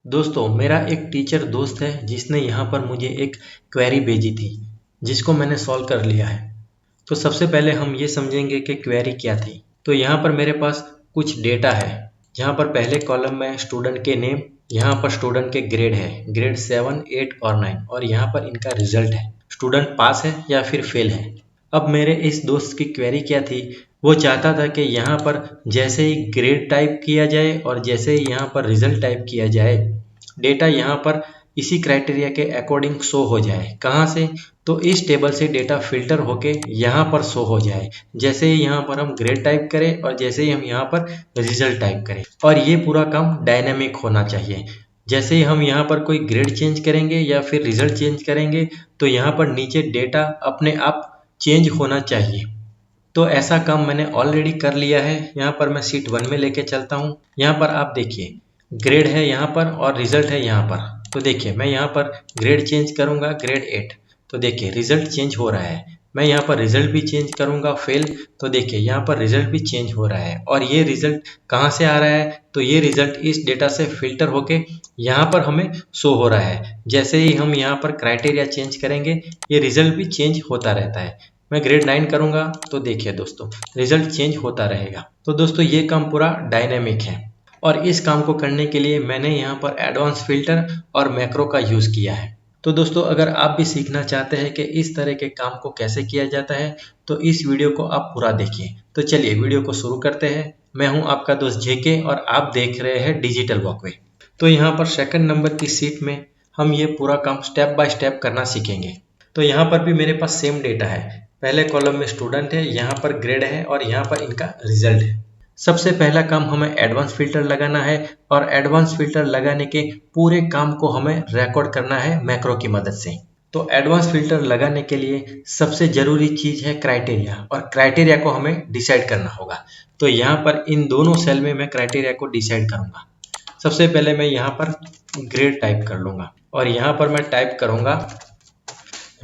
दोस्तों, मेरा एक टीचर दोस्त है जिसने यहाँ पर मुझे एक क्वेरी भेजी थी जिसको मैंने सॉल्व कर लिया है। तो सबसे पहले हम ये समझेंगे कि क्वेरी क्या थी। तो यहाँ पर मेरे पास कुछ डेटा है जहाँ पर पहले कॉलम में स्टूडेंट के नेम, यहाँ पर स्टूडेंट के ग्रेड है, ग्रेड 7, 8 और 9, और यहाँ पर इनका रिजल्ट है, स्टूडेंट पास है या फिर फेल है। अब मेरे इस दोस्त की क्वेरी क्या थी, वो चाहता था कि यहाँ पर जैसे ही ग्रेड टाइप किया जाए और जैसे ही यहाँ पर रिजल्ट टाइप किया जाए, डेटा यहाँ पर इसी क्राइटेरिया के अकॉर्डिंग शो हो जाए। कहाँ से? तो इस टेबल से डेटा फिल्टर होके यहाँ पर शो हो जाए। जैसे ही यहाँ पर हम ग्रेड टाइप करें और जैसे ही हम यहाँ पर रिजल्ट टाइप करें, और ये पूरा काम डायनेमिक होना चाहिए। जैसे ही हम यहाँ पर कोई ग्रेड चेंज करेंगे या फिर रिजल्ट चेंज करेंगे तो यहाँ पर नीचे डेटा अपने आप चेंज होना चाहिए। तो ऐसा काम मैंने ऑलरेडी कर लिया है। यहाँ पर मैं शीट 1 में लेके चलता हूँ। यहाँ पर आप देखिए, ग्रेड है यहाँ पर और रिजल्ट है यहाँ पर। तो देखिए, मैं यहाँ पर ग्रेड चेंज करूँगा, ग्रेड 8, तो देखिए रिजल्ट चेंज हो रहा है। मैं यहाँ पर रिजल्ट भी चेंज करूँगा, फेल, तो देखिए यहाँ पर रिजल्ट भी चेंज हो रहा है। और ये रिजल्ट कहाँ से आ रहा है? तो ये रिजल्ट इस डेटा से फिल्टर होके यहाँ पर हमें शो हो रहा है। जैसे ही हम यहाँ पर क्राइटेरिया चेंज करेंगे, ये रिजल्ट भी चेंज होता रहता है। मैं ग्रेड 9 करूँगा तो देखिए दोस्तों, रिजल्ट चेंज होता रहेगा। तो दोस्तों, ये काम पूरा डायनेमिक है और इस काम को करने के लिए मैंने यहाँ पर एडवांस फिल्टर और मैक्रो का यूज़ किया है। तो दोस्तों, अगर आप भी सीखना चाहते हैं कि इस तरह के काम को कैसे किया जाता है तो इस वीडियो को आप पूरा देखिए। तो चलिए वीडियो को शुरू करते हैं। मैं हूँ आपका दोस्त जेके और आप देख रहे हैं डिजिटल वॉकवे। तो यहाँ पर सेकंड नंबर की शीट में हम ये पूरा काम स्टेप बाय स्टेप करना सीखेंगे। तो यहाँ पर भी मेरे पास सेम डेटा है। पहले कॉलम में स्टूडेंट है, यहाँ पर ग्रेड है और यहाँ पर इनका रिजल्ट है। सबसे पहला काम हमें एडवांस फिल्टर लगाना है और एडवांस फिल्टर लगाने के पूरे काम को हमें रिकॉर्ड करना है मैक्रो की मदद से। तो एडवांस फिल्टर लगाने के लिए सबसे जरूरी चीज है क्राइटेरिया, और क्राइटेरिया को हमें डिसाइड करना होगा। तो यहाँ पर इन दोनों सेल में मैं क्राइटेरिया को डिसाइड करूंगा। सबसे पहले मैं यहाँ पर ग्रेड टाइप कर लूंगा और यहाँ पर मैं टाइप करूंगा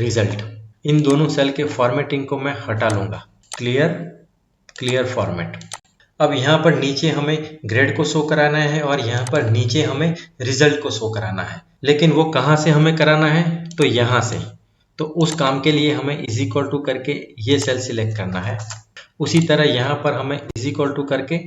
रिजल्ट। इन दोनों सेल के फॉर्मेटिंग को मैं हटा लूंगा, क्लियर फॉर्मेट। अब यहाँ पर नीचे हमें ग्रेड को शो कराना है और यहाँ पर नीचे हमें रिजल्ट को शो कराना है। लेकिन वो कहाँ से हमें कराना है? तो यहाँ से। तो उस काम के लिए हमें इज इक्वल टू करके ये सेल सिलेक्ट करना है। उसी तरह यहाँ पर हमें इज इक्वल टू करके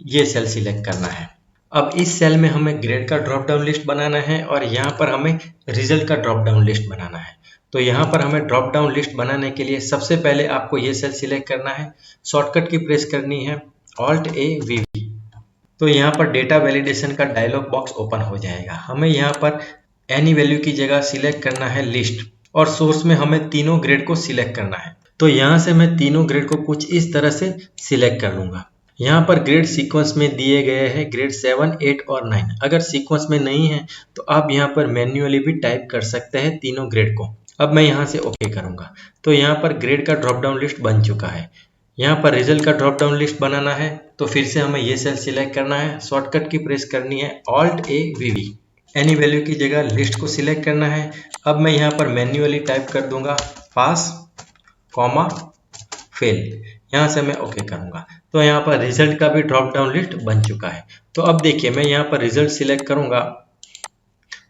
ये सेल सिलेक्ट करना है। अब इस सेल में हमें ग्रेड का ड्रॉप डाउन लिस्ट बनाना है और यहाँ पर हमें रिजल्ट का ड्रॉप डाउन लिस्ट बनाना है। तो यहाँ पर हमें ड्रॉप डाउन लिस्ट बनाने के लिए सबसे पहले आपको ये सेल सिलेक्ट करना है। शॉर्टकट की प्रेस करनी है Alt A V V। तो यहाँ पर डेटा वैलिडेशन का डायलॉग बॉक्स ओपन हो जाएगा। हमें यहाँ पर एनी वैल्यू की जगह सिलेक्ट करना है लिस्ट, और सोर्स में हमें तीनों ग्रेड को सिलेक्ट करना है। तो यहाँ से मैं तीनों ग्रेड को कुछ इस तरह से सिलेक्ट कर लूंगा। यहाँ पर ग्रेड सीक्वेंस में दिए गए हैं ग्रेड 7, 8 और 9। अगर सीक्वेंस में नहीं है तो आप यहाँ पर मैन्युअली भी टाइप कर सकते हैं तीनों ग्रेड को। अब मैं यहाँ से ओके करूँगा। तो यहाँ पर ग्रेड का ड्रॉप डाउन लिस्ट बन चुका है। यहाँ पर रिजल्ट का ड्रॉप डाउन लिस्ट बनाना है, तो फिर से हमें ये सेल सिलेक्ट करना है। शॉर्टकट की प्रेस करनी है Alt A V V। Any value की जगह लिस्ट को सिलेक्ट करना है। अब मैं यहाँ पर मैन्युअली टाइप कर दूंगा पास, कॉमा, फेल। यहाँ से मैं ओके करूँगा। तो यहाँ पर रिजल्ट का भी ड्रॉप डाउन लिस्ट बन चुका है। तो अब देखिए, मैं यहाँ पर रिजल्ट सिलेक्ट करूँगा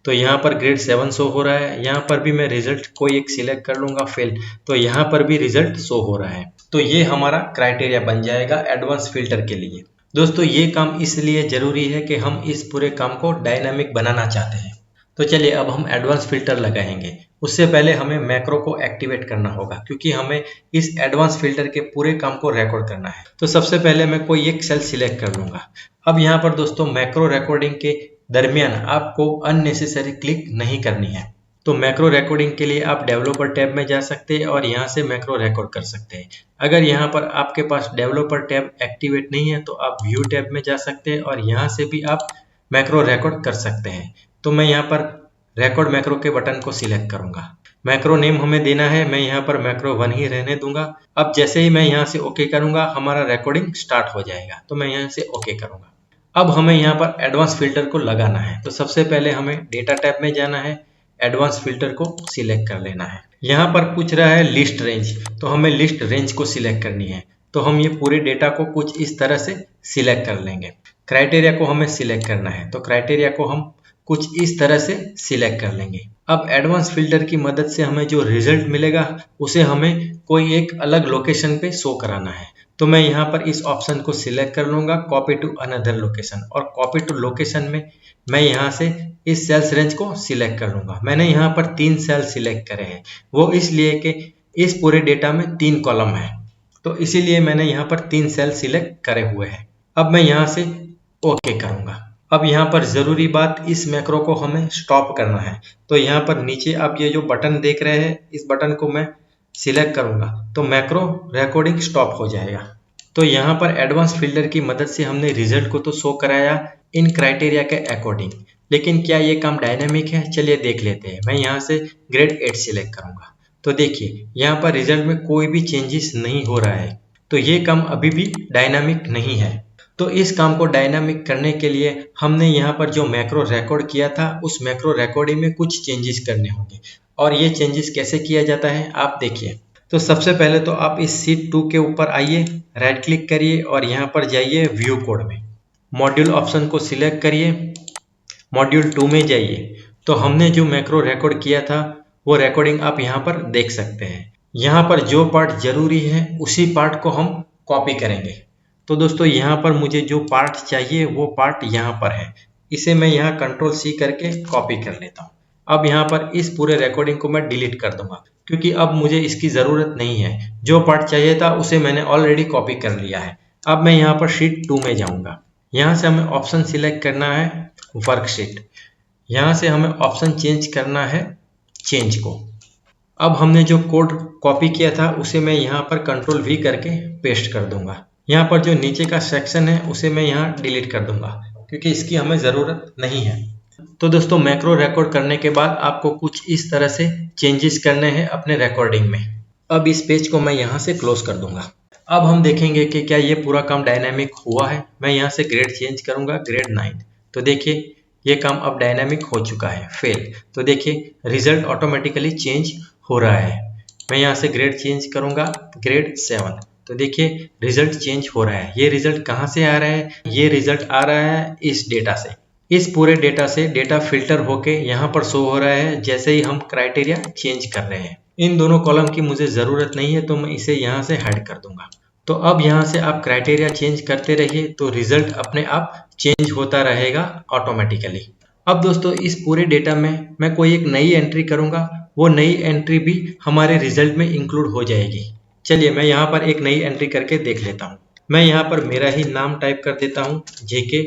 तो यहाँ पर ग्रेड 7 शो हो रहा है। यहाँ पर भी मैं रिजल्ट कोई एक सिलेक्ट कर लूंगा, फेल, तो यहाँ पर भी रिजल्ट शो हो रहा है। तो ये हमारा क्राइटेरिया बन जाएगा एडवांस फिल्टर के लिए। दोस्तों, ये काम इसलिए जरूरी है कि हम इस पूरे काम को डायनामिक बनाना चाहते हैं। तो चलिए अब हम एडवांस फिल्टर लगाएंगे। उससे पहले हमें मैक्रो को एक्टिवेट करना होगा, क्योंकि हमें इस एडवांस फिल्टर के पूरे काम को रिकॉर्ड करना है। तो सबसे पहले मैं कोई एक सेल सिलेक्ट कर लूंगा। अब यहाँ पर दोस्तों, मैक्रो रिकॉर्डिंग के दरमियान आपको अननेसेसरी क्लिक नहीं करनी है। तो मैक्रो रिकॉर्डिंग के लिए आप डेवलपर टैब में जा सकते हैं और यहाँ से मैक्रो रिकॉर्ड कर सकते हैं। अगर यहाँ पर आपके पास डेवलपर टैब एक्टिवेट नहीं है तो आप व्यू टैब में जा सकते हैं और यहाँ से भी आप मैक्रो रिकॉर्ड कर सकते हैं। तो मैं यहाँ पर रिकॉर्ड मैक्रो के बटन को सिलेक्ट करूंगा। मैक्रो नेम हमें देना है, मैं यहाँ पर मैक्रो 1 ही रहने दूंगा। अब जैसे ही मैं यहाँ से ओके करूंगा, हमारा रिकॉर्डिंग स्टार्ट हो जाएगा। तो मैं यहाँ से ओके करूंगा। अब हमें यहाँ पर एडवांस फिल्टर को लगाना है। तो सबसे पहले हमें डेटा टैब में जाना है, एडवांस फिल्टर को सिलेक्ट कर लेना है। यहाँ पर पूछ रहा है लिस्ट रेंज, तो हमें लिस्ट रेंज को सिलेक्ट करनी है। तो हम ये पूरे डेटा को कुछ इस तरह से सिलेक्ट कर लेंगे। क्राइटेरिया को हमें सिलेक्ट करना है, तो क्राइटेरिया को हम कुछ इस तरह से सिलेक्ट कर लेंगे। अब एडवांस फिल्टर की मदद से हमें जो रिजल्ट मिलेगा उसे हमें कोई एक अलग लोकेशन पे शो कराना है। तो मैं यहाँ पर इस ऑप्शन को सिलेक्ट कर लूँगा, कॉपी टू अनदर लोकेशन, और कॉपी टू लोकेशन में मैं यहाँ से इस सेल्स रेंज को सिलेक्ट कर लूँगा। मैंने यहाँ पर 3 सेल सिलेक्ट करे हैं, वो इसलिए कि इस पूरे डेटा में 3 कॉलम है, तो इसीलिए मैंने यहाँ पर 3 सेल सिलेक्ट करे हुए हैं। अब मैं यहाँ से ओके करूँगा। अब यहाँ पर ज़रूरी बात, इस मैक्रो को हमें स्टॉप करना है। तो यहाँ पर नीचे आप ये जो बटन देख रहे हैं, इस बटन को मैं सिलेक्ट करूँगा तो मैक्रो रिकॉर्डिंग स्टॉप हो जाएगा। तो यहाँ पर एडवांस फिल्टर की मदद से हमने रिजल्ट को तो शो कराया इन क्राइटेरिया के अकॉर्डिंग, लेकिन क्या ये काम डायनामिक है? चलिए देख लेते हैं। मैं यहाँ से ग्रेड 8 सिलेक्ट करूँगा तो देखिए यहाँ पर रिजल्ट में कोई भी चेंजेस नहीं हो रहा है, तो ये काम अभी भी डायनामिक नहीं है। तो इस काम को डायनामिक करने के लिए हमने यहाँ पर जो मैक्रो रिकॉर्ड किया था उस मैक्रो रिकॉर्डिंग में कुछ चेंजेस करने होंगे, और ये चेंजेस कैसे किया जाता है आप देखिए। तो सबसे पहले तो आप इस शीट 2 के ऊपर आइए, राइट क्लिक करिए और यहाँ पर जाइए व्यू कोड में, मॉड्यूल ऑप्शन को सिलेक्ट करिए, मॉड्यूल 2 में जाइए। तो हमने जो मैक्रो रिकॉर्ड किया था वो रिकॉर्डिंग आप यहाँ पर देख सकते हैं। यहाँ पर जो पार्ट जरूरी है उसी पार्ट को हम कॉपी करेंगे। तो दोस्तों यहाँ पर मुझे जो पार्ट चाहिए वो पार्ट यहाँ पर है, इसे मैं यहाँ कंट्रोल C करके कॉपी कर लेता हूँ। अब यहाँ पर इस पूरे रिकॉर्डिंग को मैं डिलीट कर दूंगा क्योंकि अब मुझे इसकी ज़रूरत नहीं है। जो पार्ट चाहिए था उसे मैंने ऑलरेडी कॉपी कर लिया है। अब मैं यहाँ पर शीट 2 में जाऊँगा। यहाँ से हमें ऑप्शन सिलेक्ट करना है वर्कशीट, यहाँ से हमें ऑप्शन चेंज करना है चेंज को। अब हमने जो कोड कॉपी किया था उसे मैं यहाँ पर कंट्रोल V करके पेस्ट कर दूंगा। यहाँ पर जो नीचे का सेक्शन है उसे मैं यहाँ डिलीट कर दूंगा क्योंकि इसकी हमें ज़रूरत नहीं है। तो दोस्तों मैक्रो रिकॉर्ड करने के बाद आपको कुछ इस तरह से चेंजेस करने हैं अपने रिकॉर्डिंग में। अब इस पेज को मैं यहाँ से क्लोज कर दूंगा। अब हम देखेंगे कि क्या ये पूरा काम डायनामिक हुआ है। मैं यहाँ से ग्रेड चेंज करूँगा ग्रेड 9, तो देखिए ये काम अब डायनामिक हो चुका है। फेल, तो देखिए रिजल्ट ऑटोमेटिकली चेंज हो रहा है। मैं यहाँ से ग्रेड चेंज करूँगा ग्रेड 7, तो देखिए रिजल्ट चेंज हो रहा है। ये रिजल्ट कहाँ से आ रहा है? ये रिजल्ट आ रहा है इस डेटा से। इस पूरे डेटा से डेटा फिल्टर होके यहाँ पर शो हो रहा है जैसे ही हम क्राइटेरिया चेंज कर रहे हैं। इन दोनों कॉलम की मुझे ज़रूरत नहीं है तो मैं इसे यहाँ से हाइड कर दूंगा। तो अब यहाँ से आप क्राइटेरिया चेंज करते रहिए तो रिजल्ट अपने आप चेंज होता रहेगा ऑटोमेटिकली। अब दोस्तों इस पूरे डेटा में मैं कोई एक नई एंट्री करूँगा, वो नई एंट्री भी हमारे रिजल्ट में इंक्लूड हो जाएगी। चलिए मैं यहाँ पर एक नई एंट्री करके देख लेता हूँ। मैं यहाँ पर मेरा ही नाम टाइप कर देता हूँ JK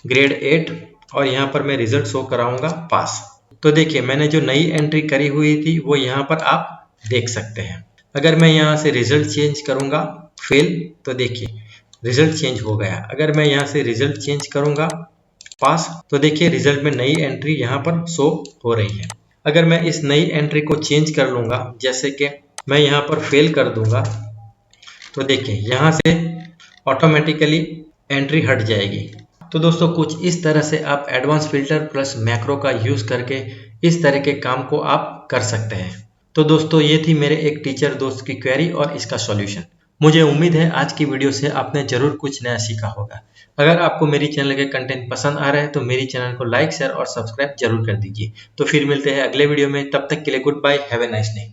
ग्रेड 8 और यहाँ पर मैं रिजल्ट शो कराऊंगा पास। तो देखिए मैंने जो नई एंट्री करी हुई थी वो यहाँ पर आप देख सकते हैं। अगर मैं यहाँ से रिजल्ट चेंज करूँगा फेल, तो देखिए रिजल्ट चेंज हो गया। अगर मैं यहाँ से रिजल्ट चेंज करूँगा पास, तो देखिए रिजल्ट में नई एंट्री यहाँ पर शो हो रही है। अगर मैं इस नई एंट्री को चेंज कर लूँगा, जैसे कि मैं यहाँ पर फेल कर दूंगा, तो देखिए यहाँ से ऑटोमेटिकली एंट्री हट जाएगी। तो दोस्तों कुछ इस तरह से आप एडवांस फिल्टर प्लस मैक्रो का यूज़ करके इस तरह के काम को आप कर सकते हैं। तो दोस्तों ये थी मेरे एक टीचर दोस्त की क्वेरी और इसका सॉल्यूशन। मुझे उम्मीद है आज की वीडियो से आपने जरूर कुछ नया सीखा होगा। अगर आपको मेरी चैनल के कंटेंट पसंद आ रहा है तो मेरी चैनल को लाइक शेयर और सब्सक्राइब जरूर कर दीजिए। तो फिर मिलते हैं अगले वीडियो में, तब तक के लिए goodbye, have a nice day.